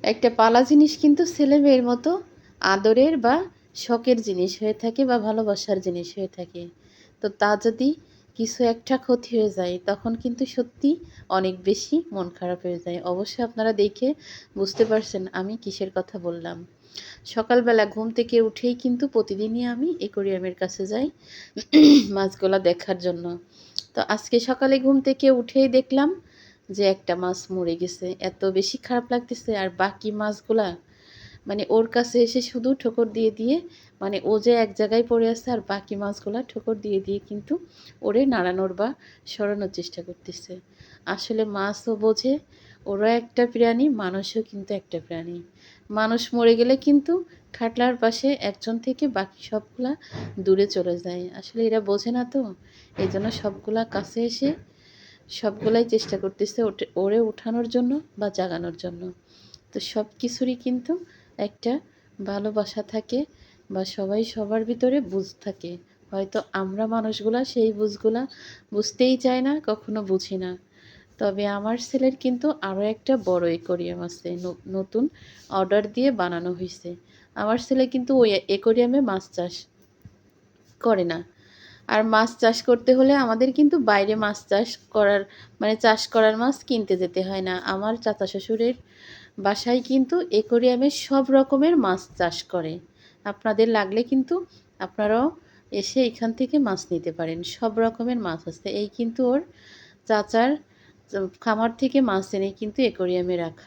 একটা পালা জিনিস কিন্তু ছেলে মেয়ের মতো আদরের বা শখের জিনিস হয়ে থাকে বা ভালোবাসার জিনিস হয়ে থাকে। তো তা যদি কিছু একটা ক্ষতি হয়ে যায় তখন কিন্তু সত্যি অনেক বেশি মন খারাপ হয়ে যায়। অবশ্যই আপনারা দেখে বুঝতে পারছেন আমি কিসের কথা বললাম। সকালবেলা ঘুম থেকে উঠেই কিন্তু প্রতিদিনই আমি অ্যাকোয়ারিয়ামের কাছে যাই মাছগুলা দেখার জন্য। তো আজকে সকালে ঘুম থেকে উঠেই দেখলাম যে একটা মাছ মরে গেছে। এত বেশি খারাপ লাগতেছে। আর বাকি মাছগুলা মানে ওর কাছে এসে শুধু ঠোকর দিয়ে দিয়ে মানে ও যে এক জায়গায় পড়ে আছে আর বাকি মাছগুলা ঠোকর দিয়ে দিয়ে কিন্তু ওরে নাড়ানোর বা সরানোর চেষ্টা করতেছে। আসলে মাছও বোঝে ওরা একটা প্রাণী, মানুষও কিন্তু একটা প্রাণী। মানুষ মরে গেলে কিন্তু খাটলার পাশে একজন থেকে বাকি সবগুলা দূরে চলে যায়। আসলে এরা বোঝে না তো, এই জন্য সবগুলা কাছে এসে সবগুলাই চেষ্টা করতেছে ওরে উঠানোর জন্য বা জাগানোর জন্য। তো সব কিছুরই কিন্তু একটা ভালোবাসা থাকে বা সবাই সবার ভিতরে বুঝ থাকে। হয়তো আমরা মানুষগুলা সেই বুঝগুলা বুঝতেই চাই না, কখনো বুঝি না। তবে আমার ছেলের কিন্তু আরও একটা বড় অ্যাকোয়ারিয়াম আছে, নতুন অর্ডার দিয়ে বানানো হয়েছে। আমার ছেলে কিন্তু ওই অ্যাকোয়ারিয়ামে মাছ চাষ করে না। আর মাছ চাষ করতে হলে আমাদের কিন্তু বাইরে মাছ চাষ করার মানে চাষ করার মাছ কিনতে যেতে হয় না। আমার চাচা শ্বশুরের বাসায় কিন্তু অ্যাকোয়ারিয়ামে সব রকমের মাছ চাষ করে। আপনাদের লাগলে কিন্তু আপনারাও এসে এখান থেকে মাছ নিতে পারেন। সব রকমের মাছ আছে। এই কিন্তু ওর চাচার খামার থেকে মাছ এনে কিন্তু অ্যাকোয়ারিয়ামে রাখা।